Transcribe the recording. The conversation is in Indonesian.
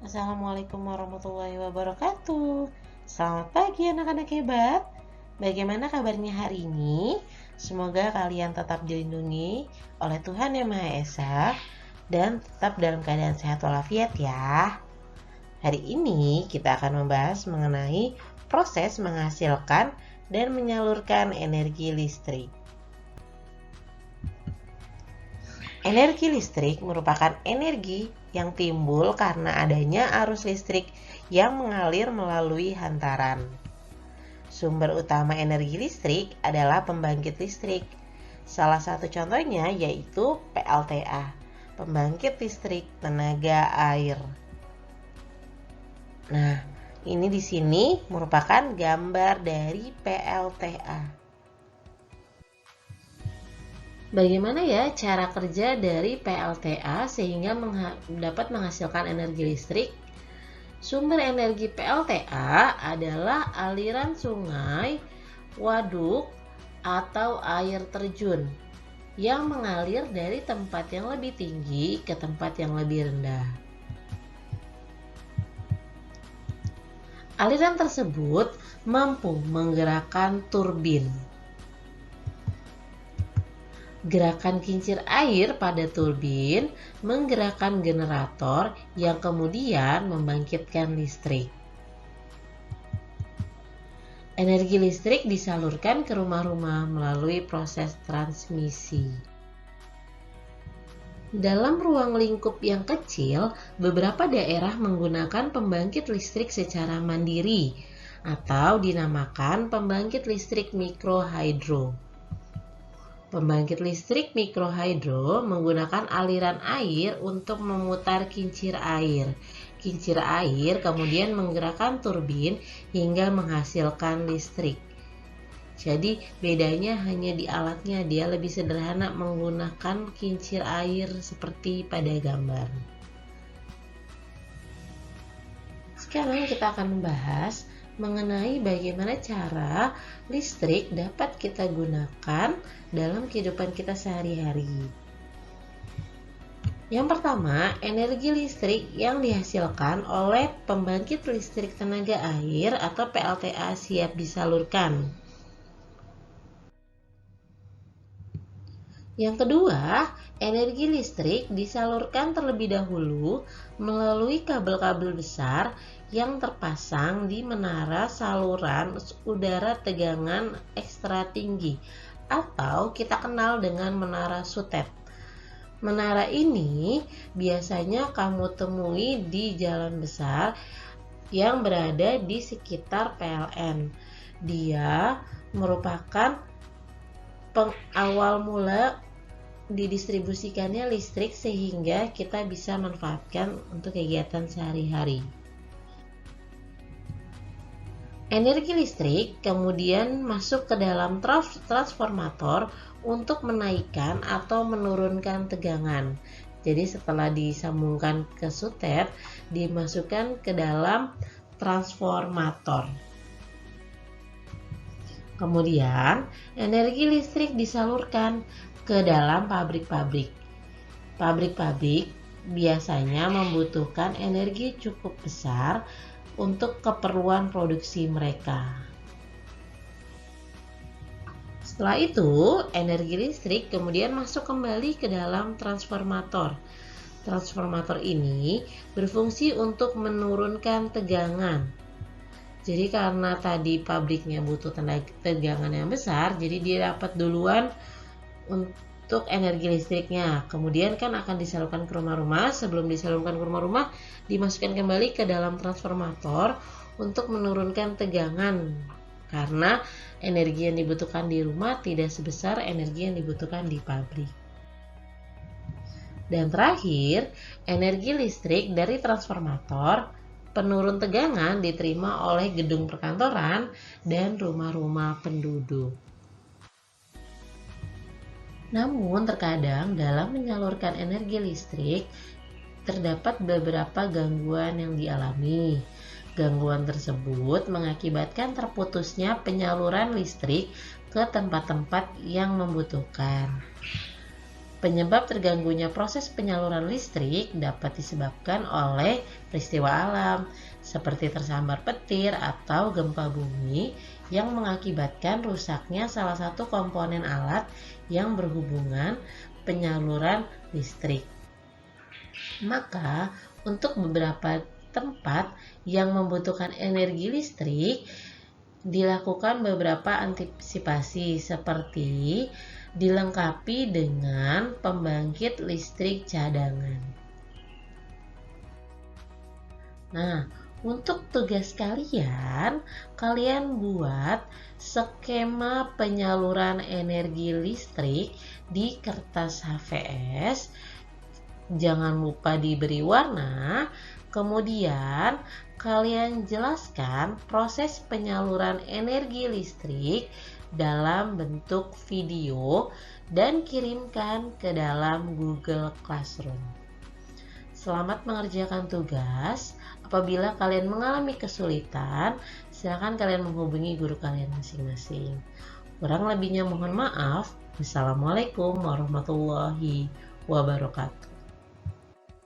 Assalamualaikum warahmatullahi wabarakatuh. Selamat pagi anak-anak hebat. Bagaimana kabarnya hari ini? Semoga kalian tetap dilindungi oleh Tuhan Yang Maha Esa dan tetap dalam keadaan sehat walafiat ya. Hari ini kita akan membahas mengenai proses menghasilkan dan menyalurkan energi listrik. Energi listrik merupakan energi yang timbul karena adanya arus listrik yang mengalir melalui hantaran. Sumber utama energi listrik adalah pembangkit listrik. Salah satu contohnya yaitu PLTA, pembangkit listrik tenaga air. Nah, ini di sini merupakan gambar dari PLTA. Bagaimana ya cara kerja dari PLTA sehingga dapat menghasilkan energi listrik? Sumber energi PLTA adalah aliran sungai, waduk, atau air terjun yang mengalir dari tempat yang lebih tinggi ke tempat yang lebih rendah. Aliran tersebut mampu menggerakkan turbin. Gerakan kincir air pada turbin menggerakkan generator yang kemudian membangkitkan listrik. Energi listrik disalurkan ke rumah-rumah melalui proses transmisi. Dalam ruang lingkup yang kecil, beberapa daerah menggunakan pembangkit listrik secara mandiri atau dinamakan pembangkit listrik mikrohidro. Pembangkit listrik mikrohidro menggunakan aliran air untuk memutar kincir air. Kincir air kemudian menggerakkan turbin hingga menghasilkan listrik. Jadi bedanya hanya di alatnya, dia lebih sederhana menggunakan kincir air seperti pada gambar. Sekarang kita akan membahas mengenai bagaimana cara listrik dapat kita gunakan dalam kehidupan kita sehari-hari. Yang pertama, energi listrik yang dihasilkan oleh pembangkit listrik tenaga air atau PLTA siap disalurkan. Yang kedua, energi listrik disalurkan terlebih dahulu melalui kabel-kabel besar yang terpasang di menara saluran udara tegangan ekstra tinggi atau kita kenal dengan menara sutet. Menara ini biasanya kamu temui di jalan besar yang berada di sekitar PLN. Dia merupakan awal mula didistribusikannya listrik sehingga kita bisa manfaatkan untuk kegiatan sehari-hari. Energi listrik kemudian masuk ke dalam transformator untuk menaikkan atau menurunkan tegangan. Jadi setelah disambungkan ke sutet, dimasukkan ke dalam transformator. Kemudian, energi listrik disalurkan ke dalam pabrik-pabrik. Pabrik-pabrik biasanya membutuhkan energi cukup besar untuk keperluan produksi mereka. Setelah itu, energi listrik kemudian masuk kembali ke dalam transformator. Transformator ini berfungsi untuk menurunkan tegangan. Jadi karena tadi pabriknya butuh tegangan yang besar, jadi dia dapat duluan untuk energi listriknya. Kemudian kan akan disalurkan ke rumah-rumah. Sebelum disalurkan ke rumah-rumah, dimasukkan kembali ke dalam transformator untuk menurunkan tegangan. Karena energi yang dibutuhkan di rumah tidak sebesar energi yang dibutuhkan di pabrik. Dan terakhir, energi listrik dari transformator penurun tegangan diterima oleh gedung perkantoran dan rumah-rumah penduduk. Namun terkadang dalam menyalurkan energi listrik terdapat beberapa gangguan yang dialami. Gangguan tersebut mengakibatkan terputusnya penyaluran listrik ke tempat-tempat yang membutuhkan. Penyebab terganggunya proses penyaluran listrik dapat disebabkan oleh peristiwa alam, seperti tersambar petir atau gempa bumi yang mengakibatkan rusaknya salah satu komponen alat yang berhubungan penyaluran listrik. Maka, untuk beberapa tempat yang membutuhkan energi listrik, dilakukan beberapa antisipasi seperti dilengkapi dengan pembangkit listrik cadangan. Nah, untuk tugas kalian buat skema penyaluran energi listrik di kertas HVS. Jangan lupa diberi warna. Kemudian kalian jelaskan proses penyaluran energi listrik dalam bentuk video dan kirimkan ke dalam Google Classroom. Selamat mengerjakan tugas. Apabila kalian mengalami kesulitan, silakan kalian menghubungi guru kalian masing-masing. Kurang lebihnya mohon maaf. Wassalamualaikum warahmatullahi wabarakatuh.